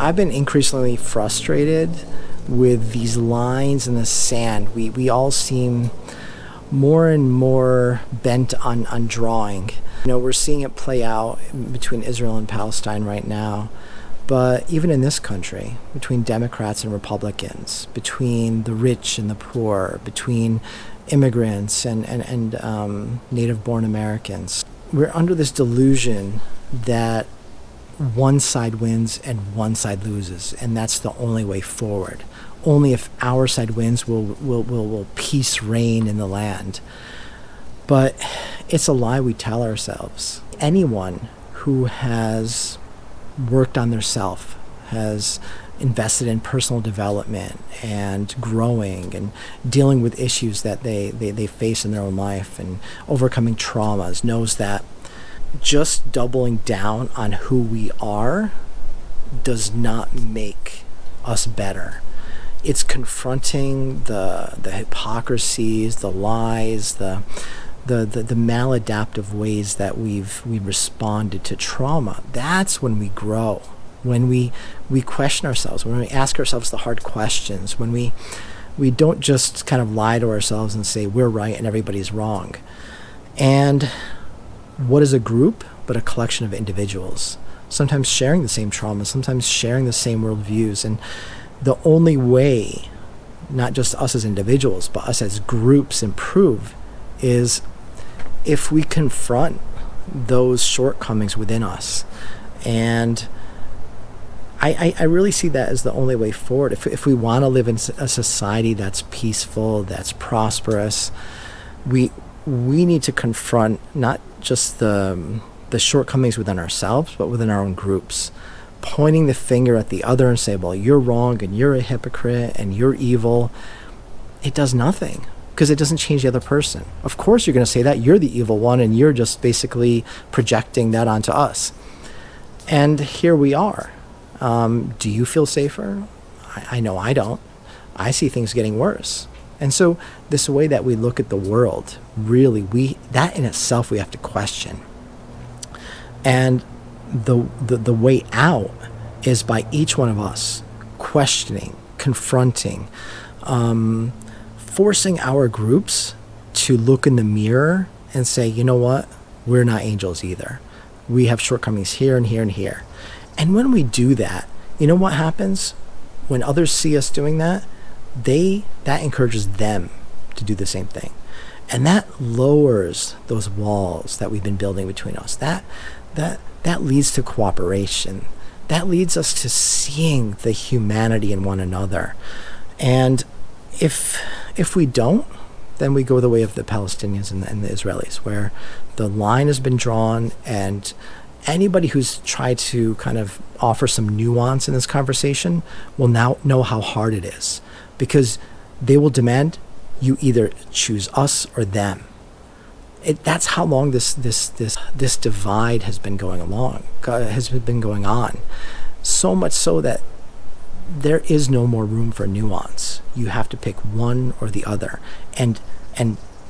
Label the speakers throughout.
Speaker 1: I've been increasingly frustrated with these lines in the sand. We all seem more and more bent on drawing. We're seeing it play out between Israel and Palestine right now. But even in this country, between Democrats and Republicans, between the rich and the poor, between immigrants and native-born Americans, we're under this delusion that one side wins and one side loses, and that's the only way forward. Only if our side wins will peace reign in the land. But it's a lie we tell ourselves. Anyone who has worked on their self, has invested in personal development and growing and dealing with issues that they face in their own life and overcoming traumas, knows that just doubling down on who we are does not make us better. It's confronting the hypocrisies, the lies, the maladaptive ways that we responded to trauma. That's when we grow, when we question ourselves, when we ask ourselves the hard questions, when we don't just kind of lie to ourselves and say we're right and everybody's wrong. And what is a group but a collection of individuals, sometimes sharing the same trauma, sometimes sharing the same worldviews. And the only way, not just us as individuals, but us as groups improve is if we confront those shortcomings within us. And I really see that as the only way forward. If we want to live in a society that's peaceful, that's prosperous, we need to confront not just the shortcomings within ourselves, but within our own groups. Pointing the finger at the other and say, well, you're wrong and you're a hypocrite and you're evil, it does nothing, because it doesn't change the other person. Of course you're going to say that you're the evil one and you're just basically projecting that onto us. And here we are. Do you feel safer? I know I don't. I see things getting worse. And so this way that we look at the world, really, that in itself we have to question. And the way out is by each one of us questioning, confronting, forcing our groups to look in the mirror and say, you know what, we're not angels either. We have shortcomings here and here and here. And when we do that, you know what happens? When others see us doing that, that encourages them to do the same thing. And that lowers those walls that we've been building between us. That leads to cooperation. That leads us to seeing the humanity in one another. And if we don't, then we go the way of the Palestinians and the Israelis, where the line has been drawn, and anybody who's tried to kind of offer some nuance in this conversation will now know how hard it is, because they will demand you either choose us or them. That's how long this divide has been going on. So much so that there is no more room for nuance. You have to pick one or the other. And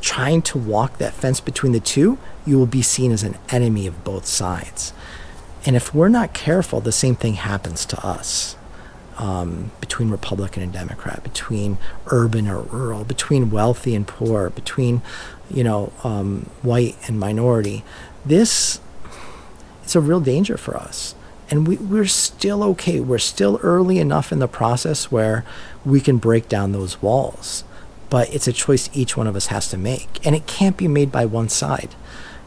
Speaker 1: trying to walk that fence between the two, you will be seen as an enemy of both sides. And if we're not careful, the same thing happens to us. Between Republican and Democrat, between urban or rural, between wealthy and poor, between white and minority. It's a real danger for us. And we're still okay. We're still early enough in the process where we can break down those walls. But it's a choice each one of us has to make. And it can't be made by one side.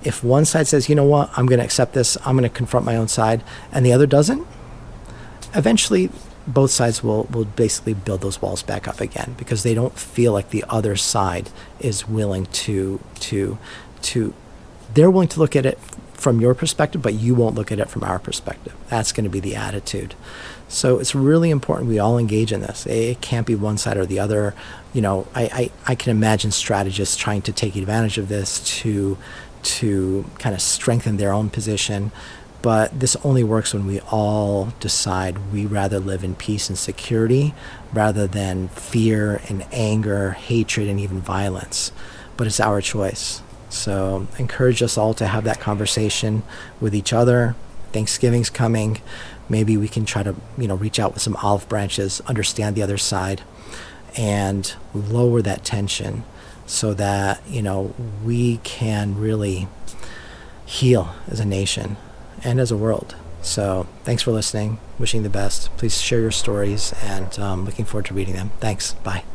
Speaker 1: If one side says, you know what, I'm going to accept this, I'm going to confront my own side, and the other doesn't, eventually both sides will basically build those walls back up again, because they don't feel like the other side is willing to they're willing to look at it from your perspective, but you won't look at it from our perspective. That's going to be the attitude. So it's really important we all engage in this. It can't be one side or the other. I can imagine strategists trying to take advantage of this to kind of strengthen their own position. But this only works when we all decide we rather live in peace and security rather than fear and anger, hatred, and even violence. But it's our choice. So encourage us all to have that conversation with each other. Thanksgiving's coming. maybe we can try to, reach out with some olive branches, understand the other side, and lower that tension so that, we can really heal as a nation and as a world. So thanks for listening. Wishing you the best. Please share your stories, and looking forward to reading them. Thanks. Bye.